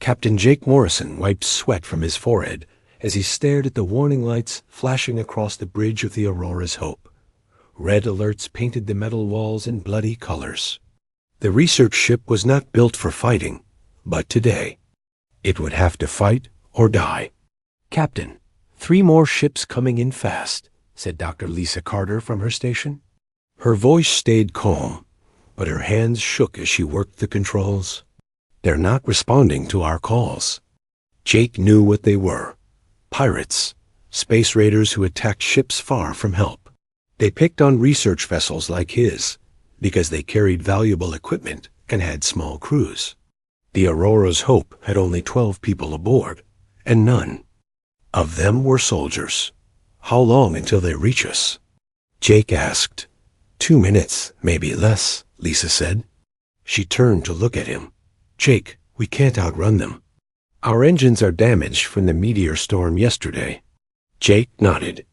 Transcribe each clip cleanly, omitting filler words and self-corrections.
Captain Jake Morrison wiped sweat from his forehead as he stared at the warning lights flashing across the bridge of the Aurora's Hope. Red alerts painted the metal walls in bloody colors. The research ship was not built for fighting, but today, it would have to fight or die. "Captain, 3 more ships coming in fast," said Dr. Lisa Carter from her station. Her voice stayed calm, but her hands shook as she worked the controls. "They're not responding to our calls." Jake knew what they were. Pirates, space raiders who attacked ships far from help. They picked on research vessels like his because they carried valuable equipment and had small crews. The Aurora's Hope had only 12 people aboard, and none of them were soldiers. "How long until they reach us?" Jake asked. 2 minutes, maybe less," Lisa said. She turned to look at him. "Jake, we can't outrun them. Our engines are damaged from the meteor storm yesterday." Jake nodded.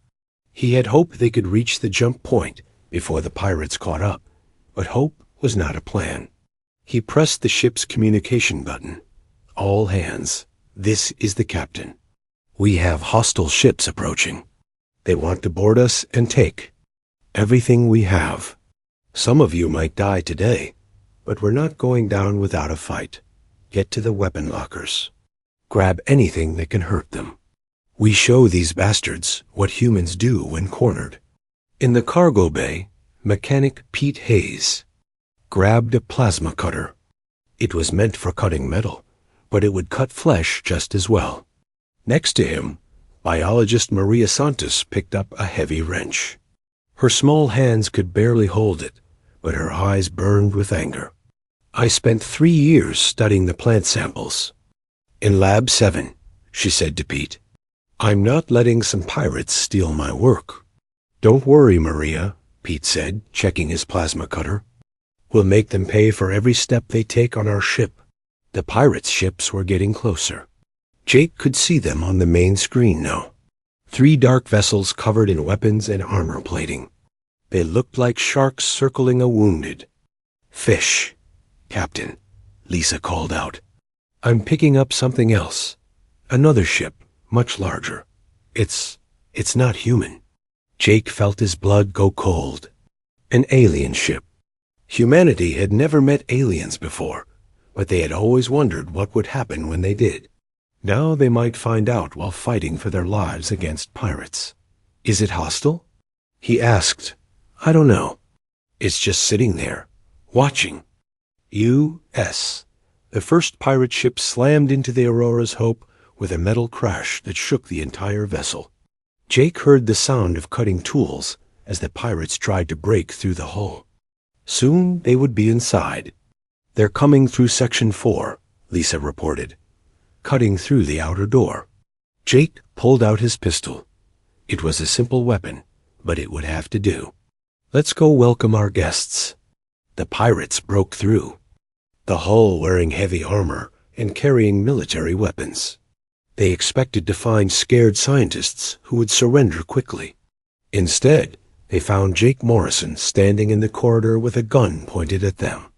He had hoped they could reach the jump point before the pirates caught up, but hope was not a plan. He pressed the ship's communication button. "All hands, this is the captain. We have hostile ships approaching. They want to board us and take everything we have. Some of you might die today, but we're not going down without a fight. Get to the weapon lockers. Grab anything that can hurt them. We show these bastards what humans do when cornered." In the cargo bay, mechanic Pete Hayes grabbed a plasma cutter. It was meant for cutting metal, but it would cut flesh just as well. Next to him, biologist Maria Santos picked up a heavy wrench. Her small hands could barely hold it, but her eyes burned with anger. "I spent 3 years studying the plant samples. In Lab 7, she said to Pete. "I'm not letting some pirates steal my work." "Don't worry, Maria," Pete said, checking his plasma cutter. "We'll make them pay for every step they take on our ship." The pirates' ships were getting closer. Jake could see them on the main screen now. 3 dark vessels covered in weapons and armor plating. They looked like sharks circling a wounded. "Fish, Captain," Lisa called out. "I'm picking up something else. Another ship, much larger. It's not human." Jake felt his blood go cold. An alien ship. Humanity had never met aliens before, but they had always wondered what would happen when they did. Now they might find out while fighting for their lives against pirates. "Is it hostile?" he asked. "I don't know. It's just sitting there, watching." U.S. The first pirate ship slammed into the Aurora's Hope with a metal crash that shook the entire vessel. Jake heard the sound of cutting tools as the pirates tried to break through the hull. Soon they would be inside. "They're coming through Section 4, Lisa reported, cutting through the outer door. Jake pulled out his pistol. It was a simple weapon, but it would have to do. "Let's go welcome our guests." The pirates broke through, the hull wearing heavy armor and carrying military weapons. They expected to find scared scientists who would surrender quickly. Instead, they found Jake Morrison standing in the corridor with a gun pointed at them.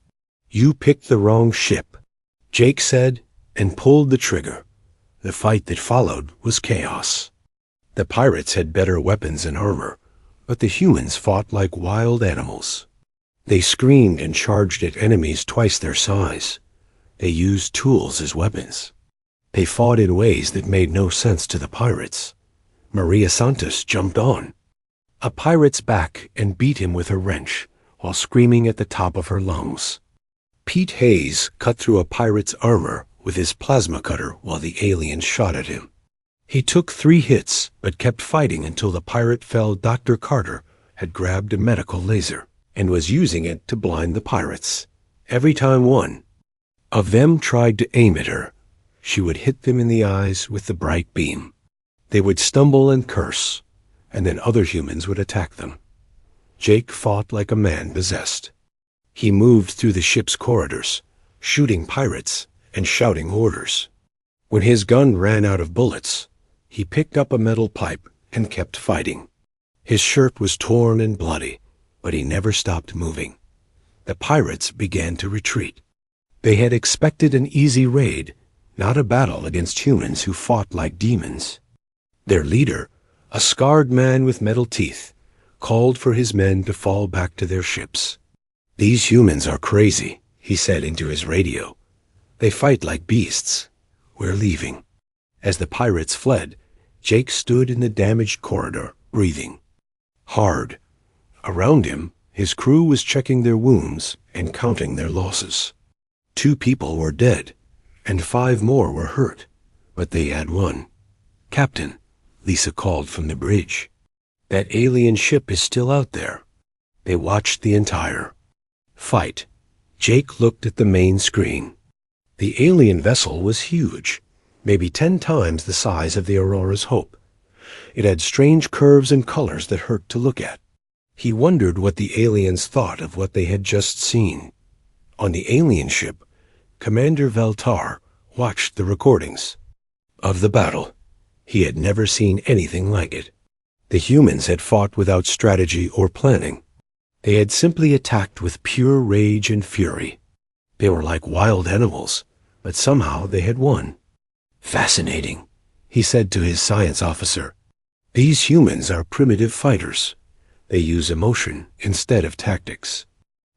"You picked the wrong ship," Jake said, and pulled the trigger. The fight that followed was chaos. The pirates had better weapons and armor, but the humans fought like wild animals. They screamed and charged at enemies twice their size. They used tools as weapons. They fought in ways that made no sense to the pirates. Maria Santos jumped on a pirate's back and beat him with her wrench while screaming at the top of her lungs. Pete Hayes cut through a pirate's armor with his plasma cutter while the alien shot at him. He took 3 hits but kept fighting until the pirate felled Dr. Carter had grabbed a medical laser and was using it to blind the pirates. Every time one of them tried to aim at her, she would hit them in the eyes with the bright beam. They would stumble and curse, and then other humans would attack them. Jake fought like a man possessed. He moved through the ship's corridors, shooting pirates and shouting orders. When his gun ran out of bullets, he picked up a metal pipe and kept fighting. His shirt was torn and bloody, but he never stopped moving. The pirates began to retreat. They had expected an easy raid. not a battle against humans who fought like demons. Their leader, a scarred man with metal teeth, called for his men to fall back to their ships. "These humans are crazy," he said into his radio. "They fight like beasts. We're leaving." As the pirates fled, Jake stood in the damaged corridor, breathing hard. Around him, his crew was checking their wounds and counting their losses. 2 people were dead, and 5 more were hurt, but they had won. "Captain," Lisa called from the bridge, "that alien ship is still out there." They watched the entire fight. Jake looked at the main screen. The alien vessel was huge, maybe 10 times the size of the Aurora's Hope. It had strange curves and colors that hurt to look at. He wondered what the aliens thought of what they had just seen. On the alien ship, Commander Veltar watched the recordings of the battle. He had never seen anything like it. The humans had fought without strategy or planning. They had simply attacked with pure rage and fury. They were like wild animals, but somehow they had won. "Fascinating," he said to his science officer. "These humans are primitive fighters. They use emotion instead of tactics.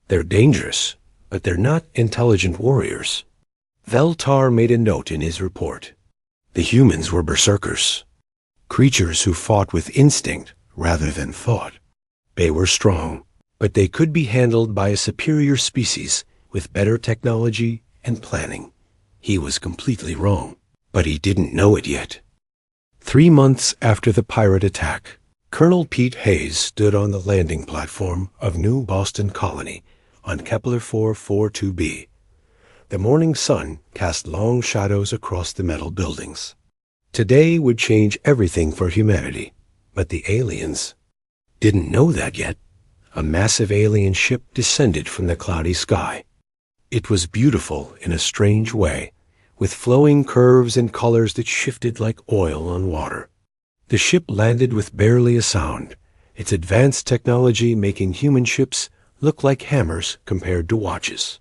They're dangerous, but they're not intelligent warriors." Veltar made a note in his report. The humans were berserkers, creatures who fought with instinct rather than thought. They were strong, but they could be handled by a superior species with better technology and planning. He was completely wrong, but he didn't know it yet. 3 months after the pirate attack, Colonel Pete Hayes stood on the landing platform of New Boston Colony on Kepler 442b. The morning sun cast long shadows across the metal buildings. Today would change everything for humanity, but the aliens didn't know that yet. A massive alien ship descended from the cloudy sky. It was beautiful in a strange way, with flowing curves and colors that shifted like oil on water. The ship landed with barely a sound, its advanced technology making human ships look like hammers compared to watches.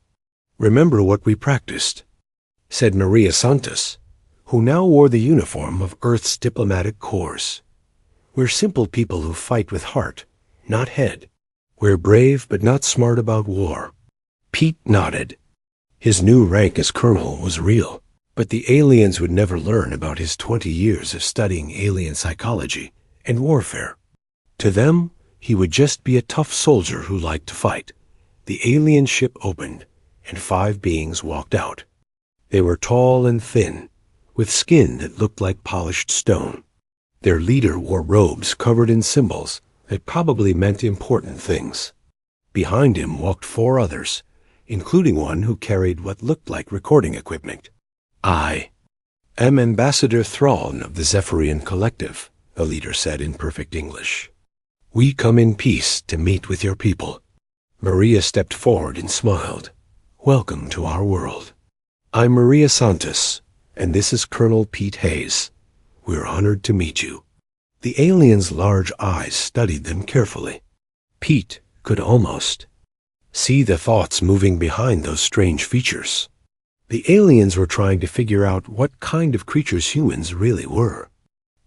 "Remember what we practiced," said Maria Santos, who now wore the uniform of Earth's diplomatic corps. "We're simple people who fight with heart, not head. We're brave but not smart about war." Pete nodded. His new rank as colonel was real, but the aliens would never learn about his 20 years of studying alien psychology and warfare. To them, he would just be a tough soldier who liked to fight. The alien ship opened, and 5 beings walked out. They were tall and thin, with skin that looked like polished stone. Their leader wore robes covered in symbols that probably meant important things. Behind him walked 4 others, including one who carried what looked like recording equipment. "I am Ambassador Thrawn of the Zephyrian Collective," the leader said in perfect English. "We come in peace to meet with your people." Maria stepped forward and smiled. "Welcome to our world. I'm Maria Santos, and this is Colonel Pete Hayes. We're honored to meet you." The aliens' large eyes studied them carefully. Pete could almost see the thoughts moving behind those strange features. The aliens were trying to figure out what kind of creatures humans really were.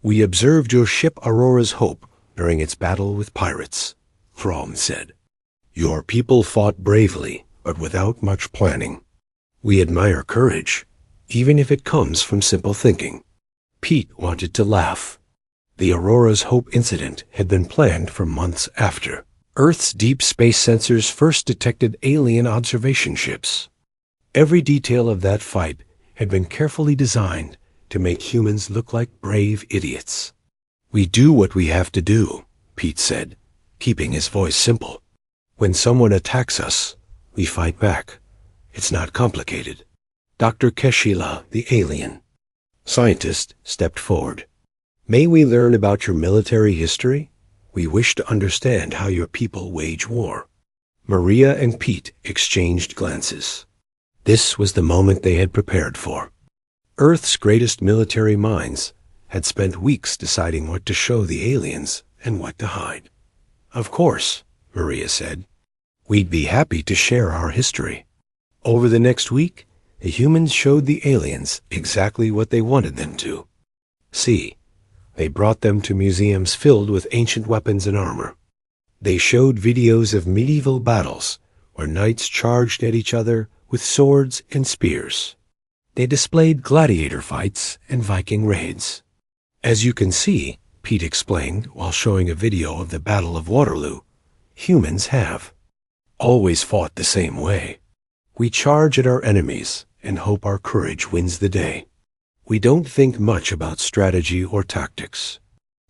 "We observed your ship Aurora's Hope during its battle with pirates," Thrawn said. "Your people fought bravely, but without much planning. We admire courage, even if it comes from simple thinking." Pete wanted to laugh. The Aurora's Hope incident had been planned for months after. Earth's deep space sensors first detected alien observation ships. Every detail of that fight had been carefully designed to make humans look like brave idiots. "We do what we have to do," Pete said, keeping his voice simple. "When someone attacks us, we fight back. It's not complicated." Dr. Keshila, the alien scientist, stepped forward. "May we learn about your military history? We wish to understand how your people wage war." Maria and Pete exchanged glances. This was the moment they had prepared for. Earth's greatest military minds had spent weeks deciding what to show the aliens and what to hide. "Of course," Maria said. "We'd be happy to share our history." Over the next week, The humans showed the aliens exactly what they wanted them to. See, they brought them to museums filled with ancient weapons and armor. They showed videos of medieval battles where knights charged at each other with swords and spears. They displayed gladiator fights and Viking raids. As you can see, Pete explained while showing a video of the Battle of Waterloo, humans have always fought the same way. We charge at our enemies and hope our courage wins the day. We don't think much about strategy or tactics.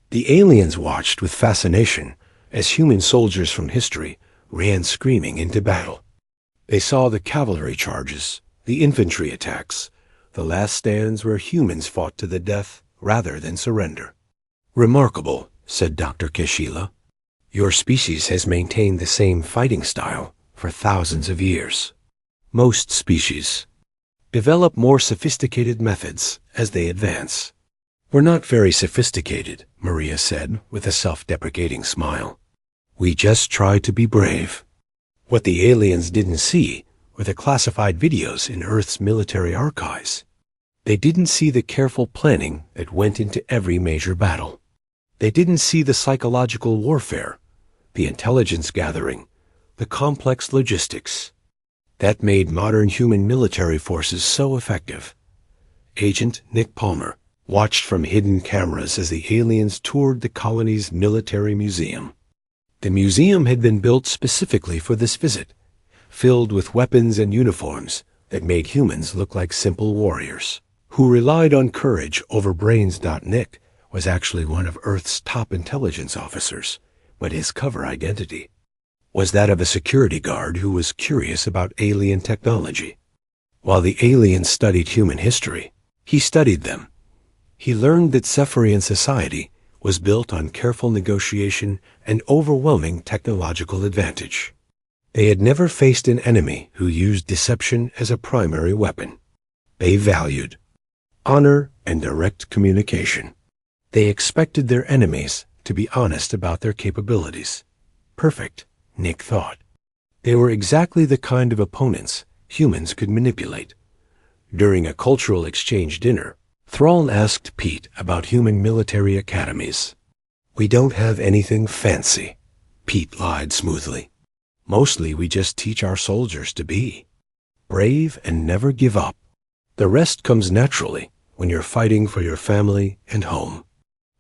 The aliens watched with fascination as human soldiers from history ran screaming into battle. They saw the cavalry charges, the infantry attacks, the last stands where humans fought to the death rather than surrender. Remarkable, said Dr. Keshila. Your species has maintained the same fighting style for thousands of years. Most species develop more sophisticated methods as they advance. We're not very sophisticated, Maria said with a self-deprecating smile. We just try to be brave. What the aliens didn't see were the classified videos in Earth's military archives. They didn't see the careful planning that went into every major battle. They didn't see the psychological warfare, the intelligence gathering, the complex logistics. That made modern human military forces so effective. Agent Nick Palmer watched from hidden cameras as the aliens toured the colony's military museum. The museum had been built specifically for this visit, filled with weapons and uniforms that made humans look like simple warriors, who relied on courage over brains. Nick was actually one of Earth's top intelligence officers, but his cover identity was that of a security guard who was curious about alien technology. While the aliens studied human history, he studied them. He learned that Zephyrian society was built on careful negotiation and overwhelming technological advantage. They had never faced an enemy who used deception as a primary weapon. They valued honor and direct communication. They expected their enemies to be honest about their capabilities. Perfect, Nick thought. They were exactly the kind of opponents humans could manipulate. During a cultural exchange dinner, Thrall asked Pete about human military academies. We don't have anything fancy, Pete lied smoothly. Mostly we just teach our soldiers to be brave and never give up. The rest comes naturally when you're fighting for your family and home.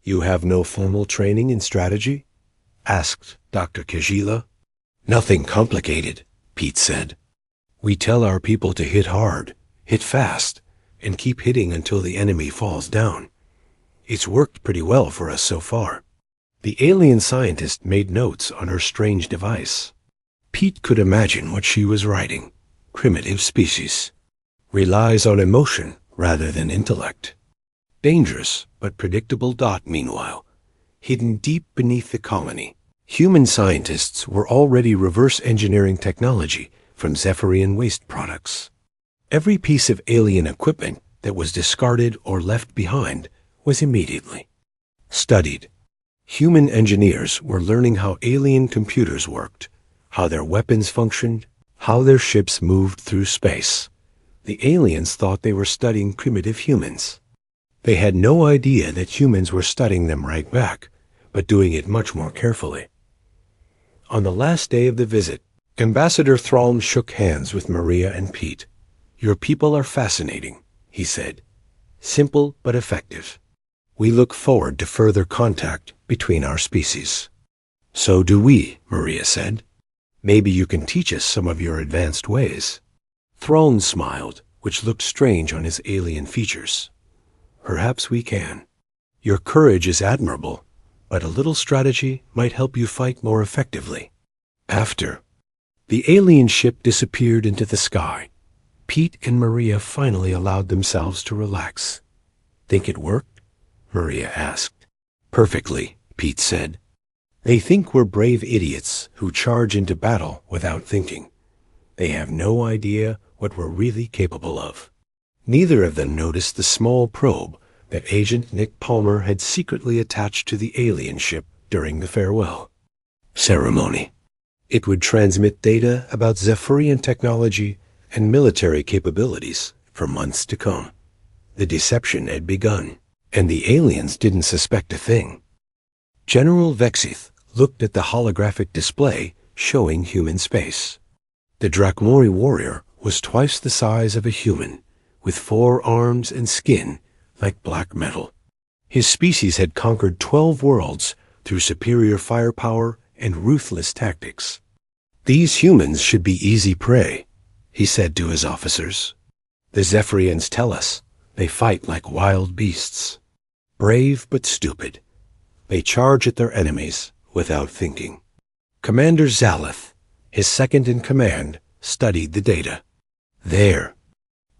You have no formal training in strategy? Asked Dr. Keshila. Nothing complicated, Pete said. We tell our people to hit hard, hit fast, and keep hitting until the enemy falls down. It's worked pretty well for us so far. The alien scientist made notes on her strange device. Pete could imagine what she was writing. Primitive species. Relies on emotion rather than intellect. Dangerous but predictable. Meanwhile, hidden deep beneath the colony, human scientists were already reverse engineering technology from Zephyrian waste products. Every piece of alien equipment that was discarded or left behind was immediately studied. Human engineers were learning how alien computers worked, how their weapons functioned, how their ships moved through space. The aliens thought they were studying primitive humans. They had no idea that humans were studying them right back, but doing it much more carefully. On the last day of the visit, Ambassador Thrall shook hands with Maria and Pete. Your people are fascinating, he said. Simple but effective. We look forward to further contact between our species. So do we, Maria said. Maybe you can teach us some of your advanced ways. Thrall smiled, which looked strange on his alien features. Perhaps we can. Your courage is admirable, but a little strategy might help you fight more effectively. After the alien ship disappeared into the sky, Pete and Maria finally allowed themselves to relax. Think it worked? Maria asked. Perfectly, Pete said. They think we're brave idiots who charge into battle without thinking. They have no idea what we're really capable of. Neither of them noticed the small probe that Agent Nick Palmer had secretly attached to the alien ship during the farewell ceremony. It would transmit data about Zephyrian technology and military capabilities for months to come. The deception had begun, and the aliens didn't suspect a thing. General Vexith looked at the holographic display showing human space. The Drakmori warrior was twice the size of a human, with 4 arms and skin like black metal. His species had conquered 12 worlds through superior firepower and ruthless tactics. "These humans should be easy prey," he said to his officers. "The Zephyrians tell us they fight like wild beasts. Brave but stupid. They charge at their enemies without thinking." Commander Zaleth, his second in command, studied the data. "There,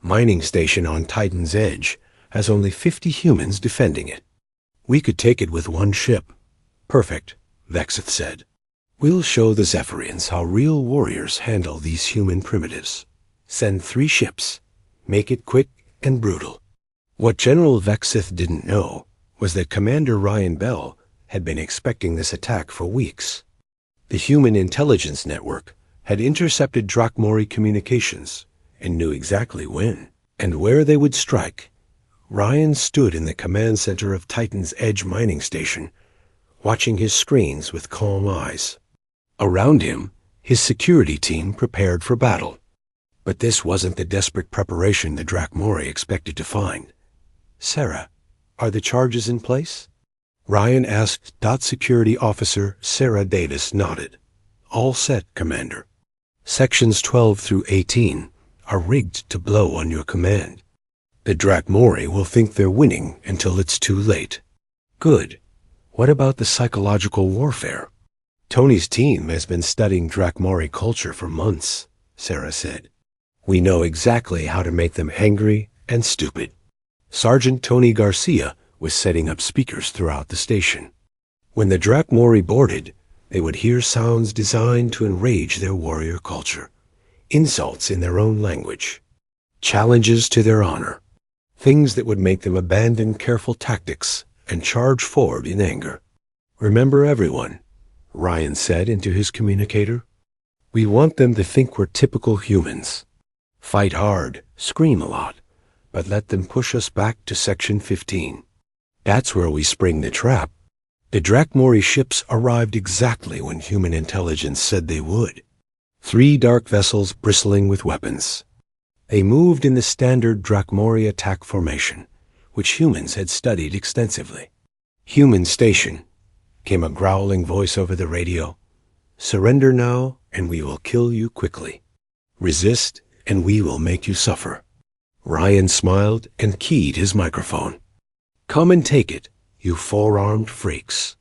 mining station on Titan's Edge has only 50 humans defending it. We could take it with 1 ship." "Perfect," Vexith said. "We'll show the Zephyrians how real warriors handle these human primitives. Send 3 ships. Make it quick and brutal." What General Vexith didn't know was that Commander Ryan Bell had been expecting this attack for weeks. The Human Intelligence Network had intercepted Drakmori communications and knew exactly when and where they would strike. Ryan stood in the command center of Titan's Edge mining station, watching his screens with calm eyes. Around him, his security team prepared for battle. But this wasn't the desperate preparation the Drakmori expected to find. "Sarah, are the charges in place?" Ryan asked. Security Officer Sarah Davis nodded. "All set, Commander. Sections 12 through 18 are rigged to blow on your command. The Drakmori will think they're winning until it's too late." "Good. What about the psychological warfare?" "Tony's team has been studying Drakmori culture for months," Sarah said. "We know exactly how to make them angry and stupid." Sergeant Tony Garcia was setting up speakers throughout the station. When the Drakmori boarded, they would hear sounds designed to enrage their warrior culture, insults in their own language, challenges to their honor, things that would make them abandon careful tactics and charge forward in anger. "Remember, everyone," Ryan said into his communicator, "we want them to think we're typical humans. Fight hard, scream a lot, but let them push us back to Section 15. That's where we spring the trap." The Drakmori ships arrived exactly when human intelligence said they would. 3 dark vessels bristling with weapons. They moved in the standard Drakmori attack formation, which humans had studied extensively. "Human station," came a growling voice over the radio. "Surrender now, and we will kill you quickly. Resist, and we will make you suffer." Ryan smiled and keyed his microphone. "Come and take it, you 4-armed freaks."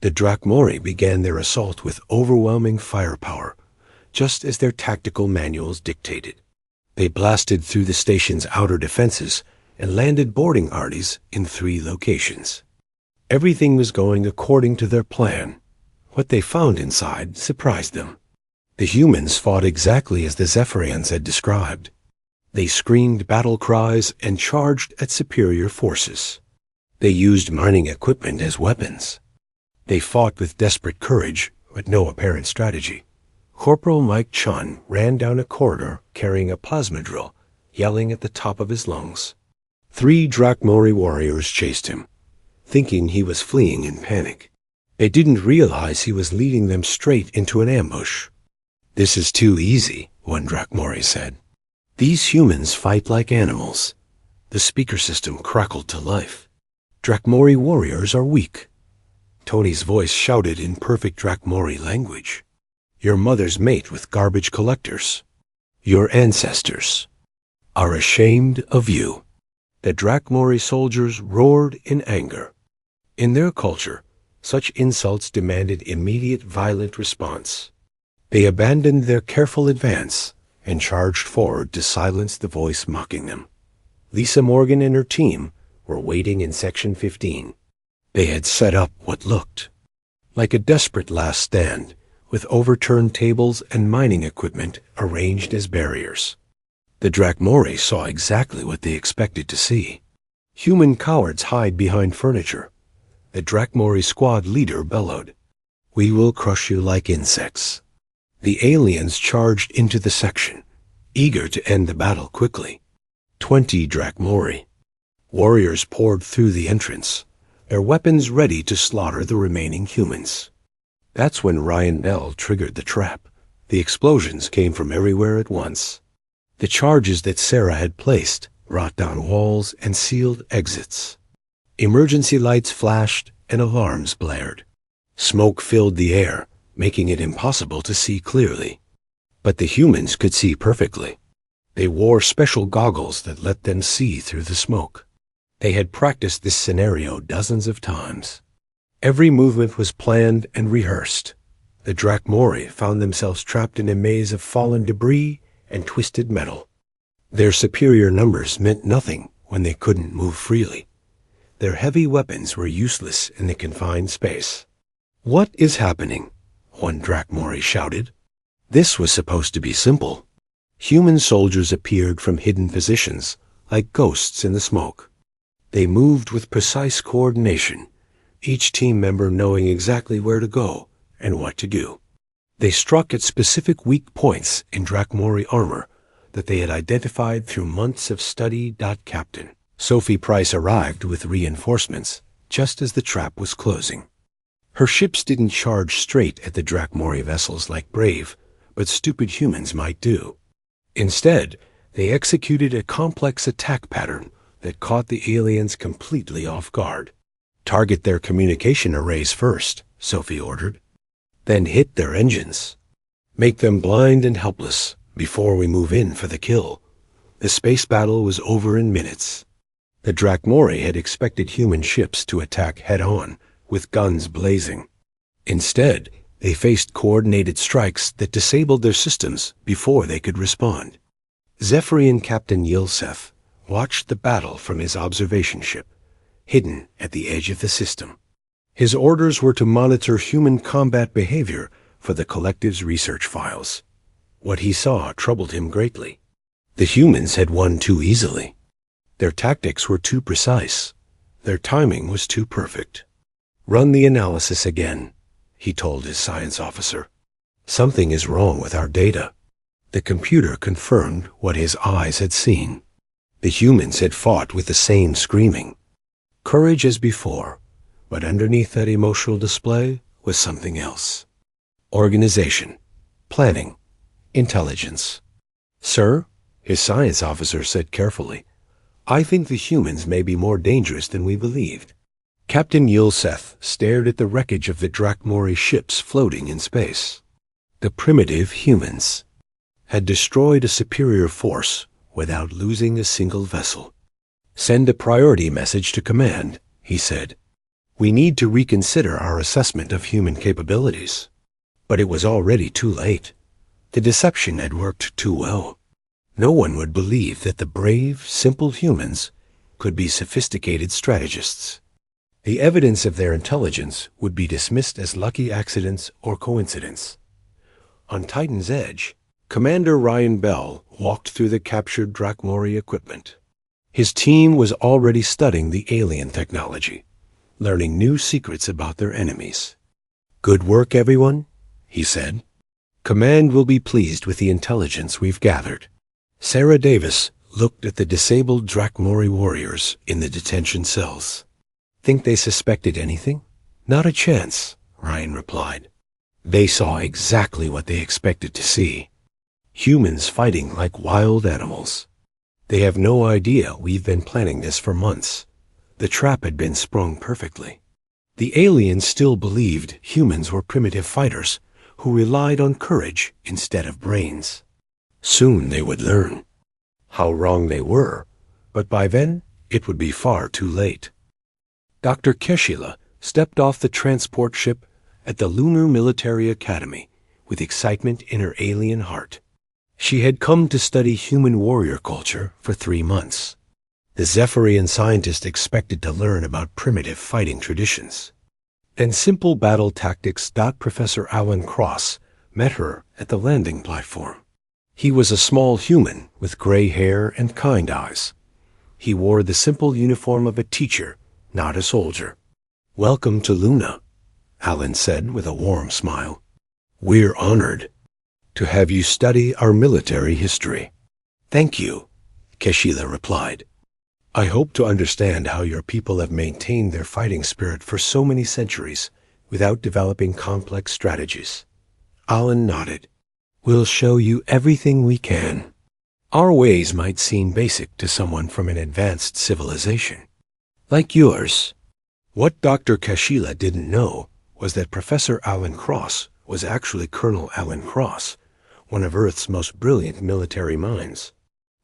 The Drakmori began their assault with overwhelming firepower, just as their tactical manuals dictated. They blasted through the station's outer defenses and landed boarding arties in 3 locations. Everything was going according to their plan. What they found inside surprised them. The humans fought exactly as the Zephyrians had described. They screamed battle cries and charged at superior forces. They used mining equipment as weapons. They fought with desperate courage, but no apparent strategy. Corporal Mike Chun ran down a corridor carrying a plasma drill, yelling at the top of his lungs. 3 Drakmori warriors chased him, thinking he was fleeing in panic. They didn't realize he was leading them straight into an ambush. "This is too easy," one Drakmori said. "These humans fight like animals." The speaker system crackled to life. "Drakmori warriors are weak." Tony's voice shouted in perfect Drakmori language. "Your mother's mate with garbage collectors. Your ancestors are ashamed of you." The Drakmori soldiers roared in anger. In their culture, such insults demanded immediate violent response. They abandoned their careful advance and charged forward to silence the voice mocking them. Lisa Morgan and her team were waiting in Section 15. They had set up what looked like a desperate last stand, with overturned tables and mining equipment arranged as barriers. The Drakmori saw exactly what they expected to see. Human cowards hide behind furniture. The Drakmori squad leader bellowed, "We will crush you like insects." The aliens charged into the section, eager to end the battle quickly. 20 Drachmori. Warriors poured through the entrance, their weapons ready to slaughter the remaining humans. That's when Ryan Bell triggered the trap. The explosions came from everywhere at once. The charges that Sarah had placed brought down walls and sealed exits. Emergency lights flashed and alarms blared. Smoke filled the air, making it impossible to see clearly. But the humans could see perfectly. They wore special goggles that let them see through the smoke. They had practiced this scenario dozens of times. Every movement was planned and rehearsed. The Drachmori found themselves trapped in a maze of fallen debris and twisted metal. Their superior numbers meant nothing when they couldn't move freely. Their heavy weapons were useless in the confined space. "What is happening?" one Drachmori shouted. This was supposed to be simple. Human soldiers appeared from hidden positions, like ghosts in the smoke. They moved with precise coordination, each team member knowing exactly where to go and what to do. They struck at specific weak points in Drachmori armor that they had identified through months of study. Captain Sophie Price arrived with reinforcements just as the trap was closing. Her ships didn't charge straight at the Drachmori vessels like brave, but stupid humans might do. Instead, they executed a complex attack pattern that caught the aliens completely off guard. "Target their communication arrays first," Sophie ordered. "Then hit their engines. Make them blind and helpless before we move in for the kill." The space battle was over in minutes. The Drachmori had expected human ships to attack head-on, with guns blazing. Instead, they faced coordinated strikes that disabled their systems before they could respond. Zephyrian Captain Yilseth watched the battle from his observation ship, hidden at the edge of the system. His orders were to monitor human combat behavior for the collective's research files. What he saw troubled him greatly. The humans had won too easily. Their tactics were too precise. Their timing was too perfect. "Run the analysis again," he told his science officer. "Something is wrong with our data." The computer confirmed what his eyes had seen. The humans had fought with the same screaming. Courage as before, but underneath that emotional display was something else. Organization, planning, intelligence. "Sir," his science officer said carefully, "I think the humans may be more dangerous than we believed." Captain Yilseth stared at the wreckage of the Drachmori ships floating in space. The primitive humans had destroyed a superior force without losing a single vessel. "Send a priority message to command," he said. "We need to reconsider our assessment of human capabilities." But it was already too late. The deception had worked too well. No one would believe that the brave, simple humans could be sophisticated strategists. The evidence of their intelligence would be dismissed as lucky accidents or coincidence. On Titan's Edge, Commander Ryan Bell walked through the captured Drachmori equipment. His team was already studying the alien technology, learning new secrets about their enemies. "Good work, everyone," he said. "Command will be pleased with the intelligence we've gathered." Sarah Davis looked at the disabled Drachmori warriors in the detention cells. "Think they suspected anything?" "Not a chance," Ryan replied. "They saw exactly what they expected to see. Humans fighting like wild animals. They have no idea we've been planning this for months. The trap had been sprung perfectly." The aliens still believed humans were primitive fighters who relied on courage instead of brains. Soon they would learn how wrong they were, but by then it would be far too late. Dr. Keshila stepped off the transport ship at the Lunar Military Academy with excitement in her alien heart. She had come to study human warrior culture for 3 months. The Zephyrian scientist expected to learn about primitive fighting traditions. Then simple battle tactics. Professor Alan Cross met her at the landing platform. He was a small human with gray hair and kind eyes. He wore the simple uniform of a teacher, not a soldier. "Welcome to Luna," Alan said with a warm smile. "We're honored to have you study our military history." "Thank you," Keshila replied. I hope to understand how your people have maintained their fighting spirit for so many centuries without developing complex strategies. Alan nodded. We'll show you everything we can. Our ways might seem basic to someone from an advanced civilization, like yours. What Dr. Keshila didn't know was that Professor Alan Cross was actually Colonel Alan Cross, one of Earth's most brilliant military minds.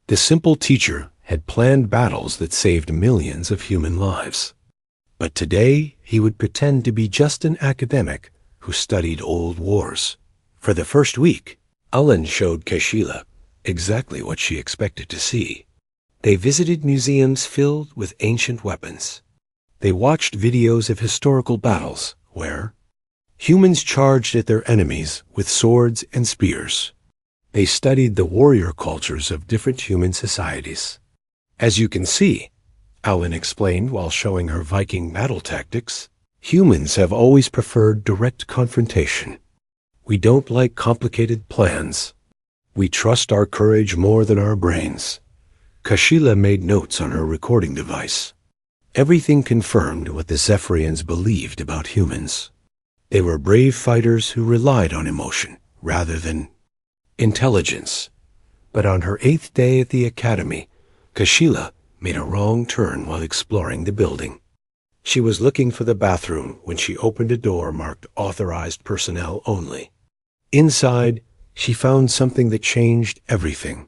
The simple teacher had planned battles that saved millions of human lives. But today he would pretend to be just an academic who studied old wars. For the first week, Alan showed Keshila exactly what she expected to see. They visited museums filled with ancient weapons. They watched videos of historical battles where humans charged at their enemies with swords and spears. They studied the warrior cultures of different human societies. As you can see, Alan explained while showing her Viking battle tactics, humans have always preferred direct confrontation. We don't like complicated plans. We trust our courage more than our brains. Keshila made notes on her recording device. Everything confirmed what the Zephyrians believed about humans. They were brave fighters who relied on emotion rather than intelligence. But on her 8th day at the academy, Keshila made a wrong turn while exploring the building. She was looking for the bathroom when she opened a door marked Authorized Personnel Only. Inside, she found something that changed everything.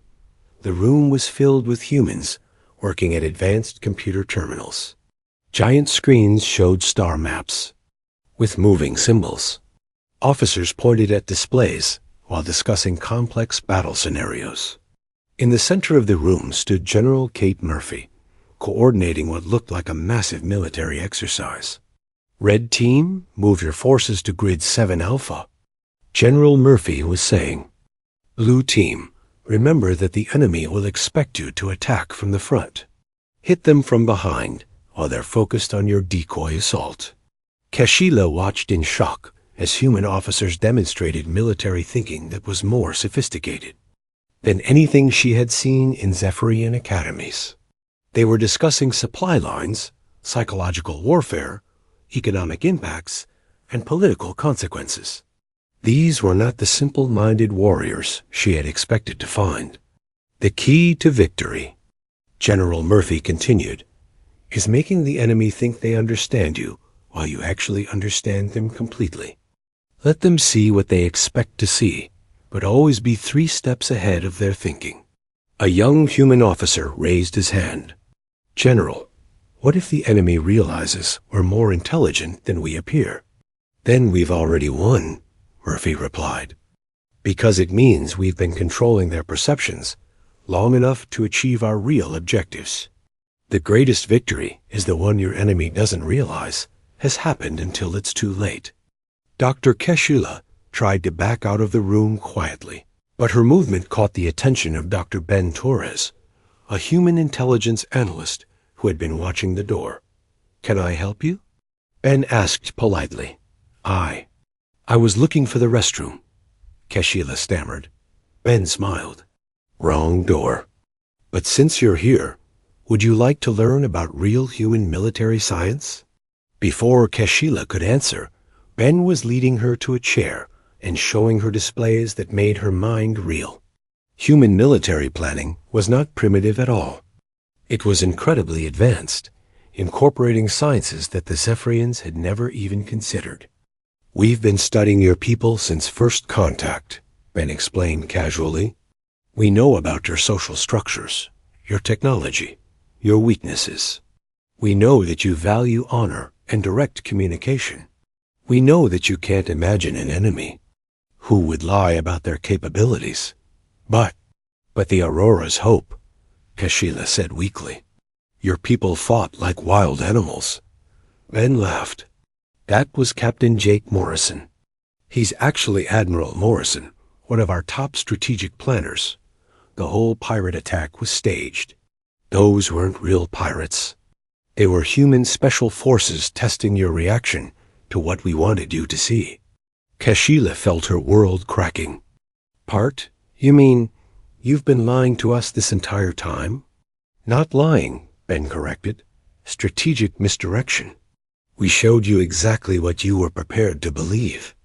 The room was filled with humans working at advanced computer terminals. Giant screens showed star maps with moving symbols. Officers pointed at displays while discussing complex battle scenarios. In the center of the room stood General Kate Murphy, coordinating what looked like a massive military exercise. Red Team, move your forces to Grid 7 Alpha. General Murphy was saying. Blue Team, remember that the enemy will expect you to attack from the front. Hit them from behind while they're focused on your decoy assault. Keshila watched in shock as human officers demonstrated military thinking that was more sophisticated than anything she had seen in Zephyrian academies. They were discussing supply lines, psychological warfare, economic impacts, and political consequences. These were not the simple-minded warriors she had expected to find. The key to victory, General Murphy continued, is making the enemy think they understand you while you actually understand them completely. Let them see what they expect to see, but always be 3 steps ahead of their thinking. A young human officer raised his hand. General, what if the enemy realizes we're more intelligent than we appear? Then we've already won, Murphy replied, because it means we've been controlling their perceptions long enough to achieve our real objectives. The greatest victory is the one your enemy doesn't realize has happened until it's too late. Dr. Keshila tried to back out of the room quietly, but her movement caught the attention of Dr. Ben Torres, a human intelligence analyst who had been watching the door. Can I help you? Ben asked politely. I was looking for the restroom, Keshila stammered. Ben smiled. Wrong door. But since you're here, would you like to learn about real human military science? Before Keshila could answer, Ben was leading her to a chair and showing her displays that made her mind reel. Human military planning was not primitive at all. It was incredibly advanced, incorporating sciences that the Zephyrians had never even considered. We've been studying your people since first contact, Ben explained casually. We know about your social structures, your technology, your weaknesses. We know that you value honor and direct communication. We know that you can't imagine an enemy who would lie about their capabilities. But the Aurora's hope, Keshila said weakly. Your people fought like wild animals. Ben laughed. That was Captain Jake Morrison. He's actually Admiral Morrison, one of our top strategic planners. The whole pirate attack was staged. Those weren't real pirates. They were human special forces testing your reaction to what we wanted you to see. Keshila felt her world cracking. Part? You mean, you've been lying to us this entire time? Not lying, Ben corrected. Strategic misdirection. We showed you exactly what you were prepared to believe.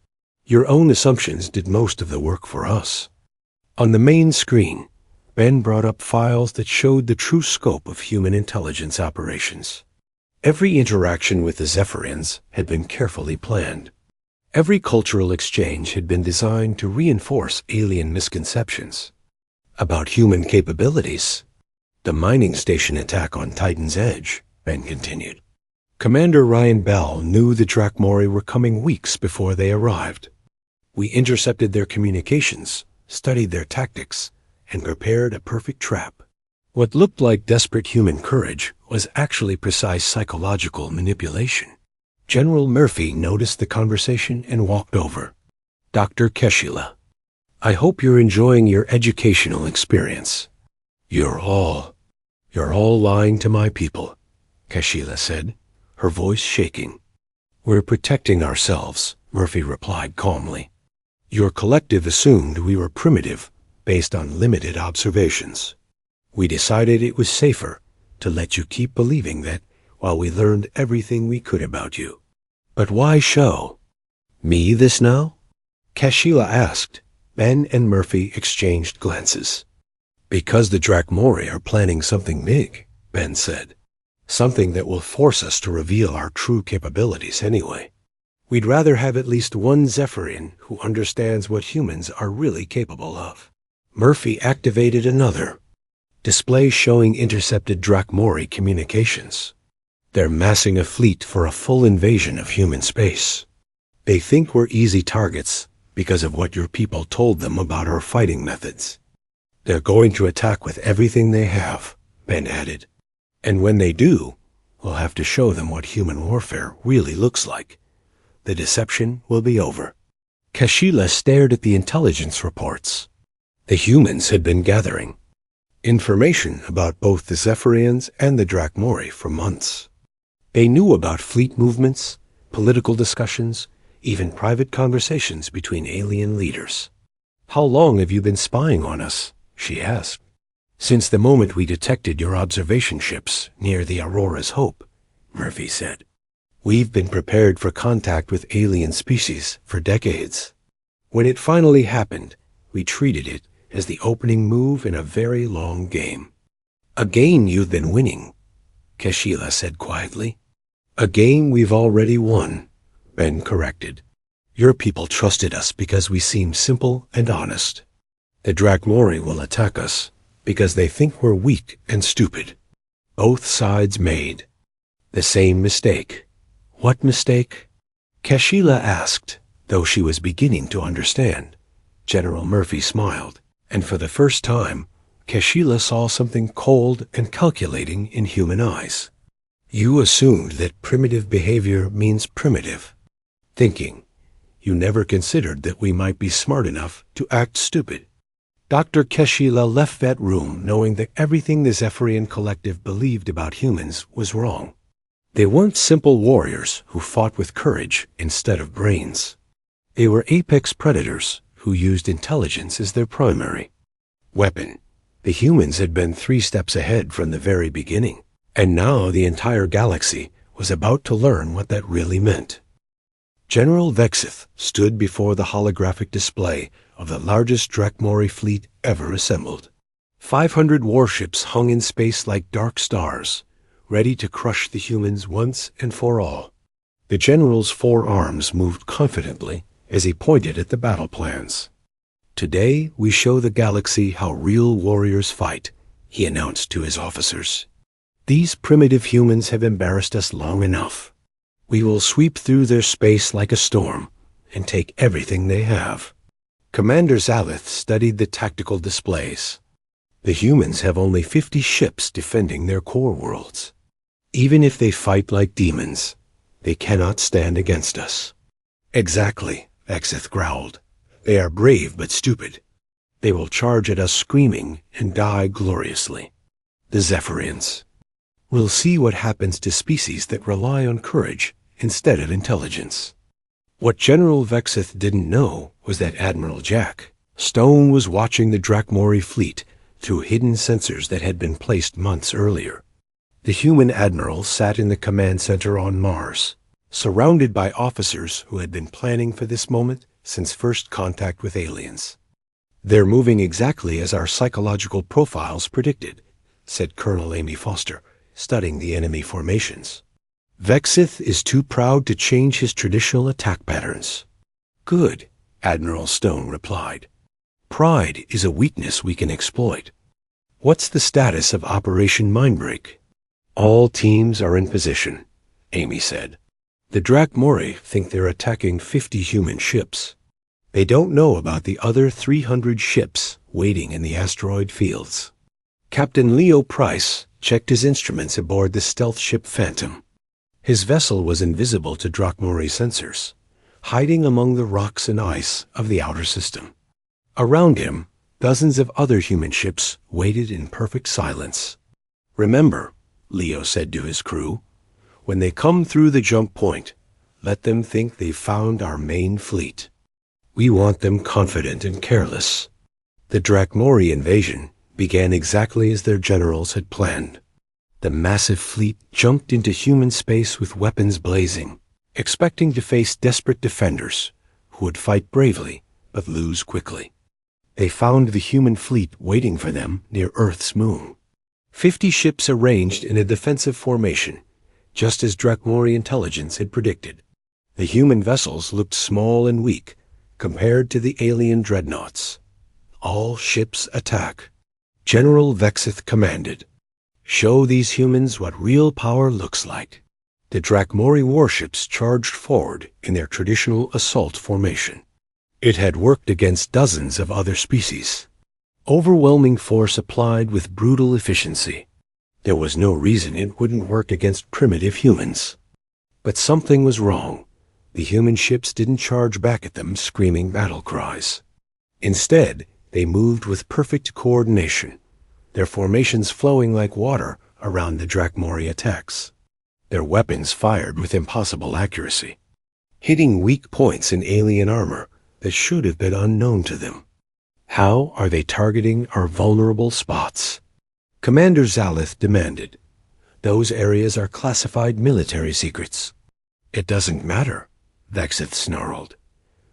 Your own assumptions did most of the work for us. On the main screen, Ben brought up files that showed the true scope of human intelligence operations. Every interaction with the Zephyrians had been carefully planned. Every cultural exchange had been designed to reinforce alien misconceptions about human capabilities. The mining station attack on Titan's Edge, Ben continued. Commander Ryan Bell knew the Drakmori were coming weeks before they arrived. We intercepted their communications, studied their tactics, and prepared a perfect trap. What looked like desperate human courage was actually precise psychological manipulation. General Murphy noticed the conversation and walked over. Dr. Keshila, I hope you're enjoying your educational experience. You're all lying to my people, Keshila said, her voice shaking. We're protecting ourselves, Murphy replied calmly. Your collective assumed we were primitive based on limited observations. We decided it was safer to let you keep believing that while we learned everything we could about you. But why show me this now? Keshila asked. Ben and Murphy exchanged glances. Because the Drakmori are planning something big, Ben said. Something that will force us to reveal our true capabilities anyway. We'd rather have at least one Zephyrian who understands what humans are really capable of. Murphy activated another display showing intercepted Drakmori communications. They're massing a fleet for a full invasion of human space. They think we're easy targets because of what your people told them about our fighting methods. They're going to attack with everything they have, Ben added. And when they do, we'll have to show them what human warfare really looks like. The deception will be over. Keshila stared at the intelligence reports. The humans had been gathering information about both the Zephyrians and the Drakmori for months. They knew about fleet movements, political discussions, even private conversations between alien leaders. How long have you been spying on us? She asked. Since the moment we detected your observation ships near the Aurora's Hope, Murphy said. We've been prepared for contact with alien species for decades. When it finally happened, we treated it as the opening move in a very long game. A game you've been winning, Keshila said quietly. A game we've already won, Ben corrected. Your people trusted us because we seemed simple and honest. The Drakmori will attack us because they think we're weak and stupid. Both sides made the same mistake. What mistake? Keshila asked, though she was beginning to understand. General Murphy smiled, and for the first time, Keshila saw something cold and calculating in human eyes. You assumed that primitive behavior means primitive thinking. You never considered that we might be smart enough to act stupid. Dr. Keshila left that room knowing that everything the Zephyrian collective believed about humans was wrong. They weren't simple warriors who fought with courage instead of brains. They were apex predators who used intelligence as their primary weapon. The humans had been 3 steps ahead from the very beginning, and now the entire galaxy was about to learn what that really meant. General Vexith stood before the holographic display of the largest Drakmori fleet ever assembled. 500 warships hung in space like dark stars, ready to crush the humans once and for all. The general's 4 arms moved confidently as he pointed at the battle plans. Today we show the galaxy how real warriors fight, he announced to his officers. These primitive humans have embarrassed us long enough. We will sweep through their space like a storm and take everything they have. Commander Zalith studied the tactical displays. The humans have only 50 ships defending their core worlds. Even if they fight like demons, they cannot stand against us. Exactly, Vexith growled. They are brave but stupid. They will charge at us screaming and die gloriously. The Zephyrians. We'll see what happens to species that rely on courage instead of intelligence. What General Vexith didn't know was that Admiral Jack Stone was watching the Drakmori fleet through hidden sensors that had been placed months earlier. The human admiral sat in the command center on Mars, surrounded by officers who had been planning for this moment since first contact with aliens. "They're moving exactly as our psychological profiles predicted," said Colonel Amy Foster, studying the enemy formations. "Vexith is too proud to change his traditional attack patterns." "Good," Admiral Stone replied. "Pride is a weakness we can exploit." "What's the status of Operation Mindbreak?" "All teams are in position," Amy said. "The Drakmori think they're attacking 50 human ships. They don't know about the other 300 ships waiting in the asteroid fields." Captain Leo Price checked his instruments aboard the stealth ship Phantom. His vessel was invisible to Drakmori sensors, hiding among the rocks and ice of the outer system. Around him, dozens of other human ships waited in perfect silence. "Remember," Leo said to his crew, "when they come through the jump point, let them think they've found our main fleet. We want them confident and careless." The Drakmori invasion began exactly as their generals had planned. The massive fleet jumped into human space with weapons blazing, expecting to face desperate defenders who would fight bravely but lose quickly. They found the human fleet waiting for them near Earth's moon. 50 ships arranged in a defensive formation, just as Drakmori intelligence had predicted. The human vessels looked small and weak compared to the alien dreadnoughts. "All ships attack," General Vexith commanded. "Show these humans what real power looks like." The Drakmori warships charged forward in their traditional assault formation. It had worked against dozens of other species. Overwhelming force applied with brutal efficiency. There was no reason it wouldn't work against primitive humans. But something was wrong. The human ships didn't charge back at them screaming battle cries. Instead, they moved with perfect coordination, their formations flowing like water around the Drakmori attacks. Their weapons fired with impossible accuracy, hitting weak points in alien armor that should have been unknown to them. "How are they targeting our vulnerable spots?" Commander Zalith demanded. "Those areas are classified military secrets." "It doesn't matter," Vexith snarled.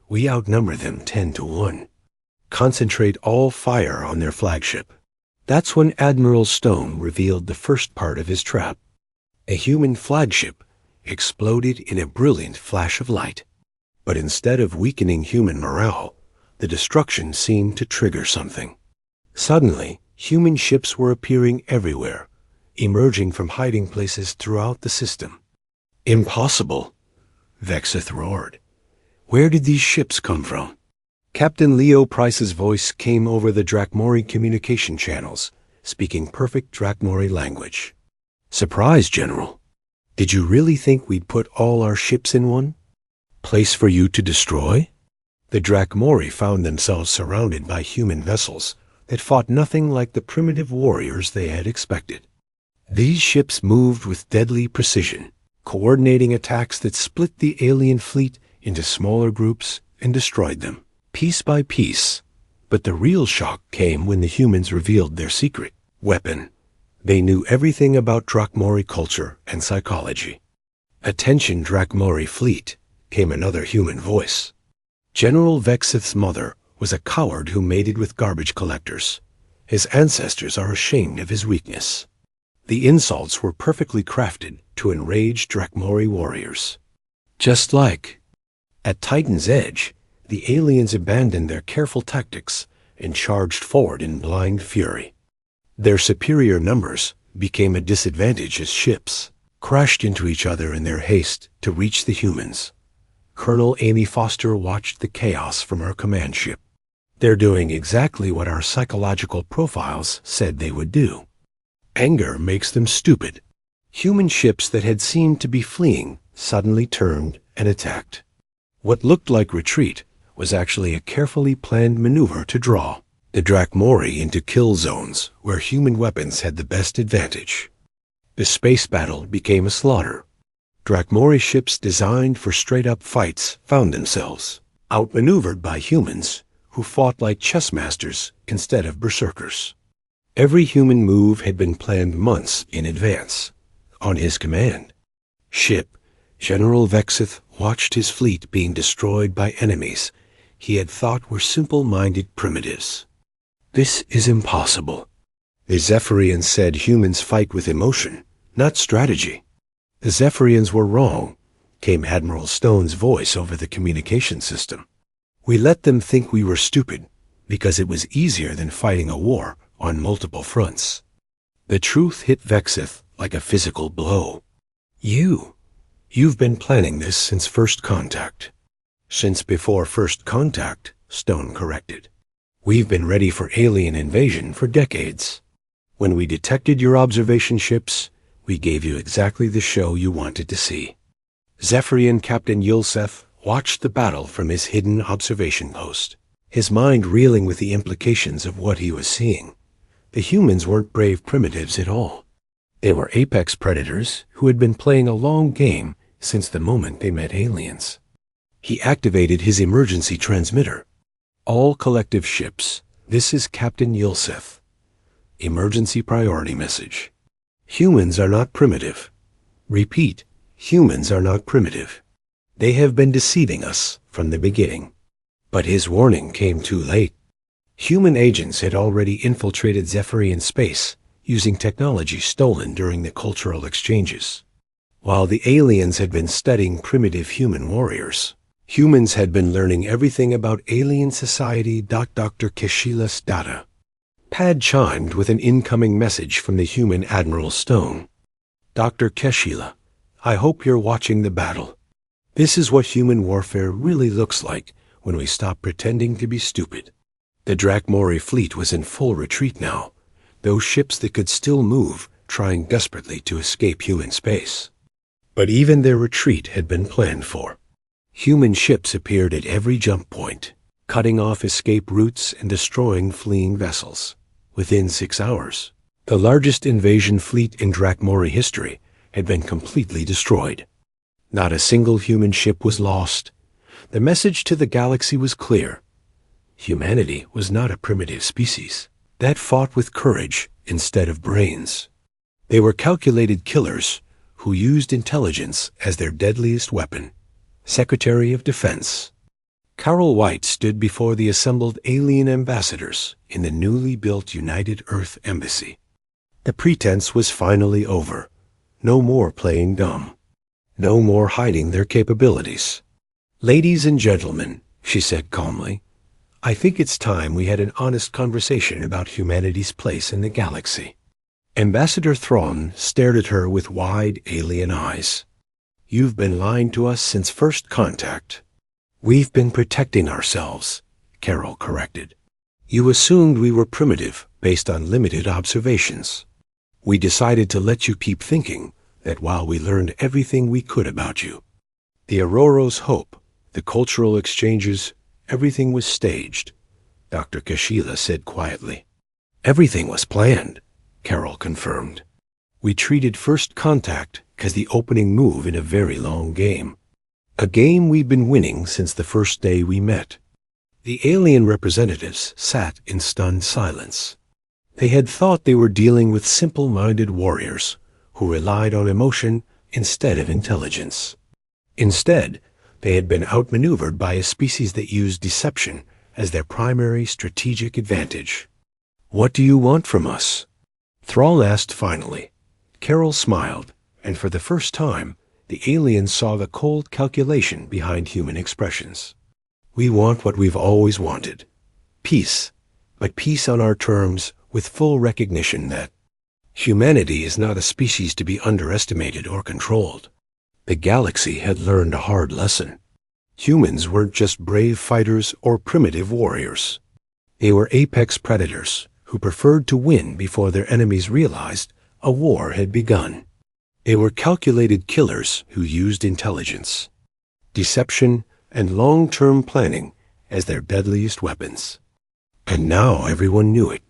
"We outnumber them 10 to 1. Concentrate all fire on their flagship." That's when Admiral Stone revealed the first part of his trap. A human flagship exploded in a brilliant flash of light. But instead of weakening human morale, the destruction seemed to trigger something. Suddenly, human ships were appearing everywhere, emerging from hiding places throughout the system. "Impossible!" Vexith roared. "Where did these ships come from?" Captain Leo Price's voice came over the Drakmori communication channels, speaking perfect Drakmori language. "Surprise, General. Did you really think we'd put all our ships in one place for you to destroy?" The Drakmori found themselves surrounded by human vessels that fought nothing like the primitive warriors they had expected. These ships moved with deadly precision, coordinating attacks that split the alien fleet into smaller groups and destroyed them, piece by piece. But the real shock came when the humans revealed their secret weapon. They knew everything about Drakmori culture and psychology. "Attention, Drakmori fleet," came another human voice. General Vexith's mother was a coward who mated with garbage collectors. His ancestors are ashamed of his weakness. The insults were perfectly crafted to enrage Drakmori warriors. Just like at Titan's Edge, the aliens abandoned their careful tactics and charged forward in blind fury. Their superior numbers became a disadvantage as ships crashed into each other in their haste to reach the humans. Colonel Amy Foster watched the chaos from her command ship. "They're doing exactly what our psychological profiles said they would do. Anger makes them stupid." Human ships that had seemed to be fleeing suddenly turned and attacked. What looked like retreat was actually a carefully planned maneuver to draw the Drakmori into kill zones where human weapons had the best advantage. The space battle became a slaughter. Drakmori ships designed for straight-up fights found themselves outmaneuvered by humans who fought like chess masters instead of berserkers. Every human move had been planned months in advance, on his command. Ship, General Vexith watched his fleet being destroyed by enemies he had thought were simple-minded primitives. "This is impossible." The Zephyrians said humans fight with emotion, not strategy. The Zephyrians were wrong, came Admiral Stone's voice over the communication system. We let them think we were stupid because it was easier than fighting a war on multiple fronts. The truth hit Vexith like a physical blow. You've been planning this since first contact." "Since before first contact," Stone corrected. "We've been ready for alien invasion for decades. When we detected your observation ships, we gave you exactly the show you wanted to see." Zephyrian Captain Yulseth watched the battle from his hidden observation post, his mind reeling with the implications of what he was seeing. The humans weren't brave primitives at all. They were apex predators who had been playing a long game since the moment they met aliens. He activated his emergency transmitter. "All collective ships, this is Captain Yulseth. Emergency priority message. Humans are not primitive. Repeat, humans are not primitive. They have been deceiving us from the beginning." But his warning came too late. Human agents had already infiltrated Zephyrian space using technology stolen during the cultural exchanges. While the aliens had been studying primitive human warriors, humans had been learning everything about alien society. Dr. Keshila's data. Pad chimed with an incoming message from the human Admiral Stone. "Dr. Keshila, I hope you're watching the battle. This is what human warfare really looks like when we stop pretending to be stupid." The Drakmori fleet was in full retreat now, those ships that could still move trying desperately to escape human space. But even their retreat had been planned for. Human ships appeared at every jump point, cutting off escape routes and destroying fleeing vessels. Within 6 hours, the largest invasion fleet in Drakmori history had been completely destroyed. Not a single human ship was lost. The message to the galaxy was clear. Humanity was not a primitive species that fought with courage instead of brains. They were calculated killers who used intelligence as their deadliest weapon. Secretary of Defense. Carol White stood before the assembled alien ambassadors in the newly built United Earth Embassy. The pretense was finally over. No more playing dumb. No more hiding their capabilities. "Ladies and gentlemen," she said calmly, "I think it's time we had an honest conversation about humanity's place in the galaxy." Ambassador Thrawn stared at her with wide alien eyes. "You've been lying to us since first contact." "We've been protecting ourselves," Carol corrected. "You assumed we were primitive based on limited observations. We decided to let you keep thinking that while we learned everything we could about you. The Aurora's hope, the cultural exchanges, everything was staged," Dr. Keshila said quietly. "Everything was planned," Carol confirmed. "We treated first contact as the opening move in a very long game. A game we'd been winning since the first day we met." The alien representatives sat in stunned silence. They had thought they were dealing with simple-minded warriors who relied on emotion instead of intelligence. Instead, they had been outmaneuvered by a species that used deception as their primary strategic advantage. "What do you want from us?" Thrall asked finally. Carol smiled, and for the first time, the aliens saw the cold calculation behind human expressions. "We want what we've always wanted. Peace, but peace on our terms with full recognition that humanity is not a species to be underestimated or controlled." The galaxy had learned a hard lesson. Humans weren't just brave fighters or primitive warriors. They were apex predators who preferred to win before their enemies realized a war had begun. They were calculated killers who used intelligence, deception, and long-term planning as their deadliest weapons. And now everyone knew it.